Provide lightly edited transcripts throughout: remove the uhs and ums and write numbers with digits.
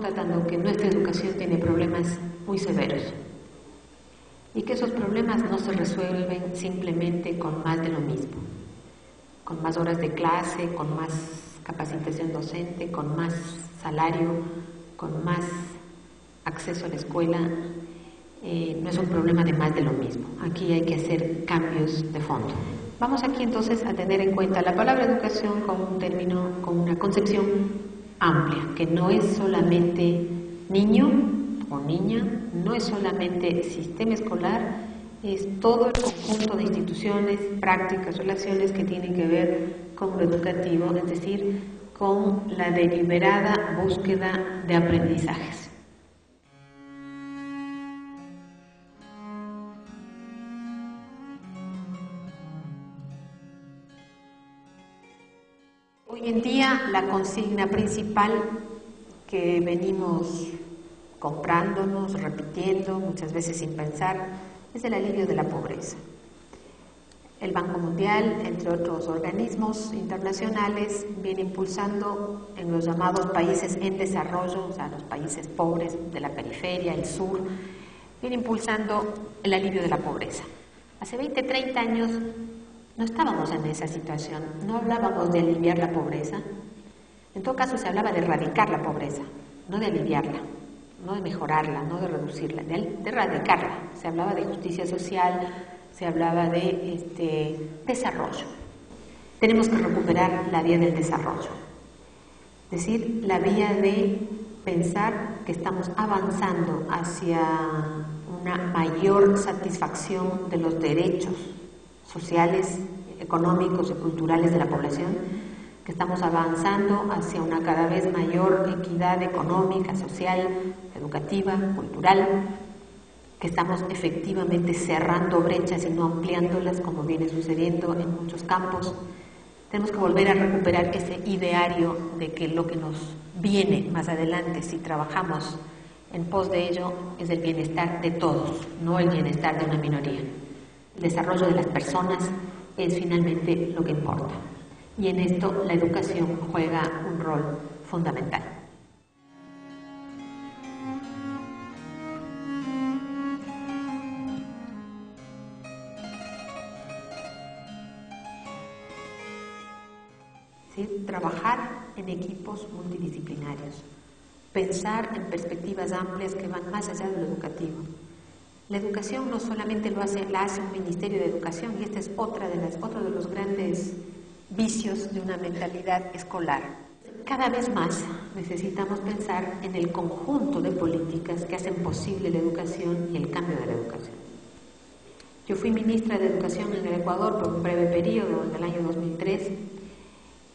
constatando que nuestra educación tiene problemas muy severos y que esos problemas no se resuelven simplemente con más de lo mismo, con más horas de clase, con más capacitación docente, con más salario, con más acceso a la escuela. No es un problema de más de lo mismo. Aquí hay que hacer cambios de fondo. Vamos aquí entonces a tener en cuenta la palabra educación como un término, como una concepción amplia, que no es solamente niño o niña, no es solamente sistema escolar, es todo el conjunto de instituciones, prácticas, relaciones que tienen que ver con lo educativo, es decir, con la deliberada búsqueda de aprendizajes. Hoy en día la consigna principal que venimos comprándonos, repitiendo, muchas veces sin pensar, es el alivio de la pobreza. El Banco Mundial, entre otros organismos internacionales, viene impulsando en los llamados países en desarrollo, o sea, los países pobres de la periferia, el sur, viene impulsando el alivio de la pobreza. Hace 20, 30 años no estábamos en esa situación, no hablábamos de aliviar la pobreza. En todo caso se hablaba de erradicar la pobreza, no de aliviarla, no de mejorarla, no de reducirla, de erradicarla. Se hablaba de justicia social, se hablaba de desarrollo. Tenemos que recuperar la vía del desarrollo, es decir, la vía de pensar que estamos avanzando hacia una mayor satisfacción de los derechos sociales, económicos y culturales de la población, que estamos avanzando hacia una cada vez mayor equidad económica, social, educativa, cultural, que estamos efectivamente cerrando brechas y no ampliándolas como viene sucediendo en muchos campos. Tenemos que volver a recuperar ese ideario de que lo que nos viene más adelante, si trabajamos en pos de ello, es el bienestar de todos, no el bienestar de una minoría. El desarrollo de las personas es finalmente lo que importa. Y en esto la educación juega un rol fundamental. ¿Sí? Trabajar en equipos multidisciplinarios, pensar en perspectivas amplias que van más allá de lo educativo. La educación no solamente la hace un Ministerio de Educación, y este es otro de los grandes vicios de una mentalidad escolar. Cada vez más necesitamos pensar en el conjunto de políticas que hacen posible la educación y el cambio de la educación. Yo fui ministra de Educación en el Ecuador por un breve periodo, en el año 2003,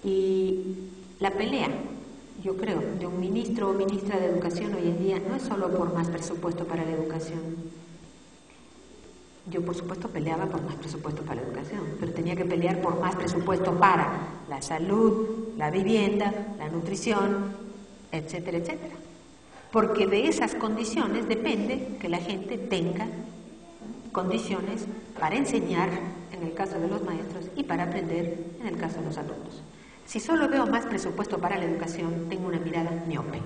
y la pelea, yo creo, de un ministro o ministra de Educación hoy en día no es solo por más presupuesto para la educación. Yo, por supuesto, peleaba por más presupuesto para la educación, pero tenía que pelear por más presupuesto para la salud, la vivienda, la nutrición, etcétera, etcétera. Porque de esas condiciones depende que la gente tenga condiciones para enseñar, en el caso de los maestros, y para aprender, en el caso de los alumnos. Si solo veo más presupuesto para la educación, tengo una mirada miope.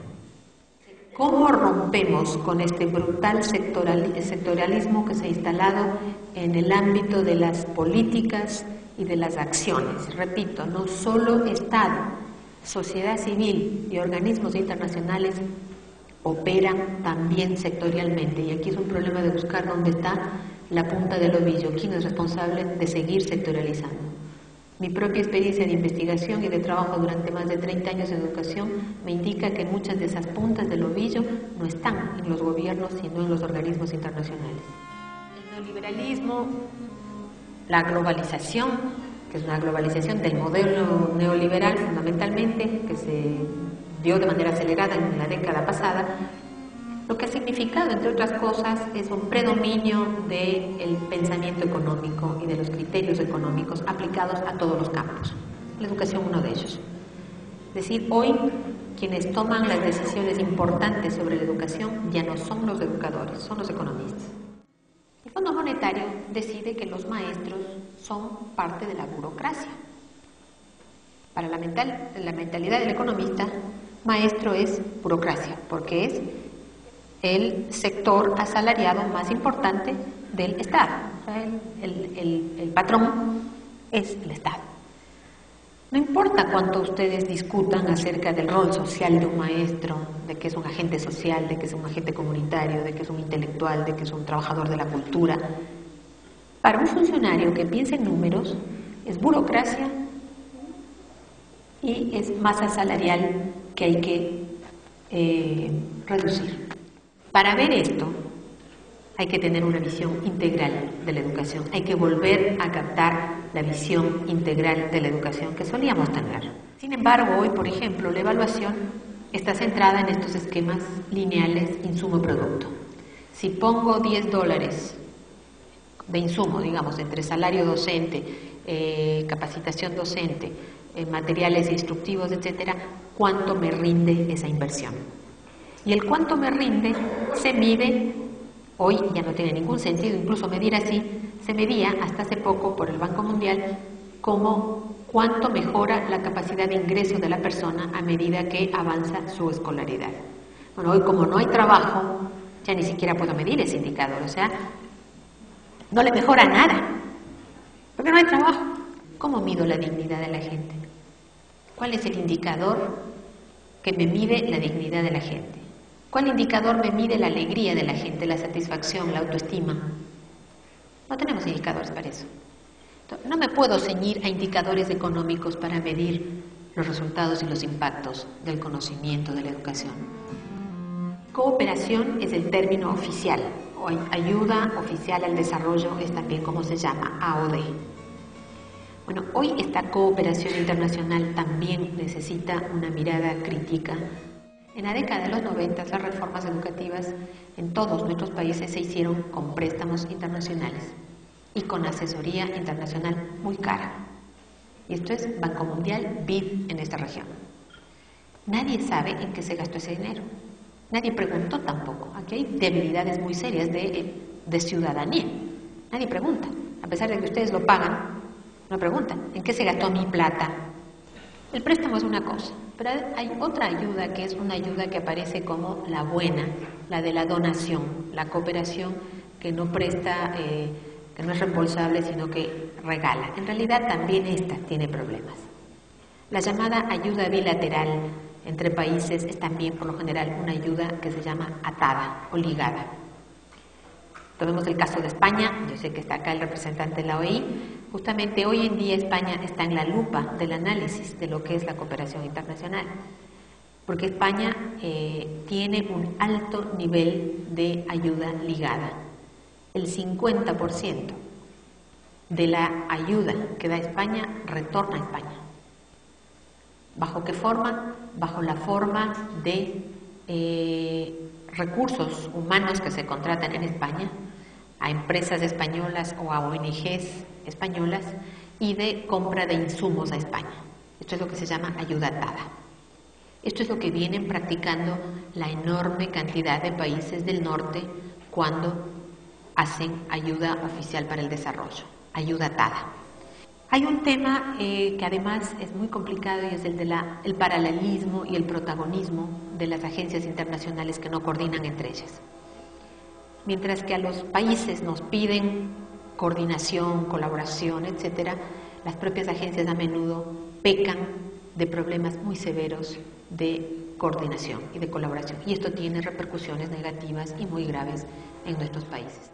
¿Cómo rompemos con este brutal sectorialismo que se ha instalado en el ámbito de las políticas y de las acciones? Repito, no solo Estado, sociedad civil y organismos internacionales operan también sectorialmente, y aquí es un problema de buscar dónde está la punta del ovillo, quién es responsable de seguir sectorializando. Mi propia experiencia de investigación y de trabajo durante más de 30 años en educación me indica que muchas de esas puntas del ovillo no están en los gobiernos, sino en los organismos internacionales. El neoliberalismo, la globalización, que es una globalización del modelo neoliberal fundamentalmente, que se dio de manera acelerada en la década pasada, lo que ha significado, entre otras cosas, es un predominio del pensamiento económico y de los criterios económicos aplicados a todos los campos. La educación, uno de ellos. Es decir, hoy quienes toman las decisiones importantes sobre la educación ya no son los educadores, son los economistas. El Fondo Monetario decide que los maestros son parte de la burocracia. Para la mentalidad del economista, maestro es burocracia, porque es el sector asalariado más importante del Estado. O sea, el patrón es el Estado. No importa cuánto ustedes discutan acerca del rol social de un maestro, de que es un agente social, de que es un agente comunitario, de que es un intelectual, de que es un trabajador de la cultura. Para un funcionario que piensa en números, es burocracia y es masa salarial que hay que reducir. Para ver esto, hay que tener una visión integral de la educación. Hay que volver a captar la visión integral de la educación que solíamos tener. Sin embargo, hoy, por ejemplo, la evaluación está centrada en estos esquemas lineales insumo-producto. Si pongo $10 de insumo, digamos, entre salario docente, capacitación docente, materiales instructivos, etcétera, ¿cuánto me rinde esa inversión? Y el cuánto me rinde se mide, hoy ya no tiene ningún sentido incluso medir así, se medía hasta hace poco por el Banco Mundial como cuánto mejora la capacidad de ingreso de la persona a medida que avanza su escolaridad. Bueno, hoy como no hay trabajo, ya ni siquiera puedo medir ese indicador, o sea, no le mejora nada, porque no hay trabajo. ¿Cómo mido la dignidad de la gente? ¿Cuál es el indicador que me mide la dignidad de la gente? ¿Cuál indicador me mide la alegría de la gente, la satisfacción, la autoestima? No tenemos indicadores para eso. Entonces, no me puedo ceñir a indicadores económicos para medir los resultados y los impactos del conocimiento, de la educación. Cooperación es el término oficial, o ayuda oficial al desarrollo es también como se llama, AOD. Bueno, hoy esta cooperación internacional también necesita una mirada crítica. En la década de los 90, las reformas educativas en todos nuestros países se hicieron con préstamos internacionales y con asesoría internacional muy cara. Y esto es Banco Mundial, BID en esta región. Nadie sabe en qué se gastó ese dinero. Nadie preguntó tampoco. Aquí hay debilidades muy serias de ciudadanía. Nadie pregunta. A pesar de que ustedes lo pagan, no preguntan. ¿En qué se gastó mi plata? El préstamo es una cosa, pero hay otra ayuda que es una ayuda que aparece como la buena, la de la donación, la cooperación que no presta, que no es reembolsable, sino que regala. En realidad también esta tiene problemas. La llamada ayuda bilateral entre países es también, por lo general, una ayuda que se llama atada o ligada. Tomemos el caso de España, yo sé que está acá el representante de la OEI. Justamente hoy en día España está en la lupa del análisis de lo que es la cooperación internacional, porque España tiene un alto nivel de ayuda ligada. El 50% de la ayuda que da España retorna a España. ¿Bajo qué forma? Bajo la forma de recursos humanos que se contratan en España a empresas españolas o a ONGs españolas y de compra de insumos a España. Esto es lo que se llama ayuda atada. Esto es lo que vienen practicando la enorme cantidad de países del norte cuando hacen ayuda oficial para el desarrollo, ayuda atada. Hay un tema que además es muy complicado y es el de el paralelismo y el protagonismo de las agencias internacionales que no coordinan entre ellas. Mientras que a los países nos piden coordinación, colaboración, etcétera, las propias agencias a menudo pecan de problemas muy severos de coordinación y de colaboración. Y esto tiene repercusiones negativas y muy graves en nuestros países.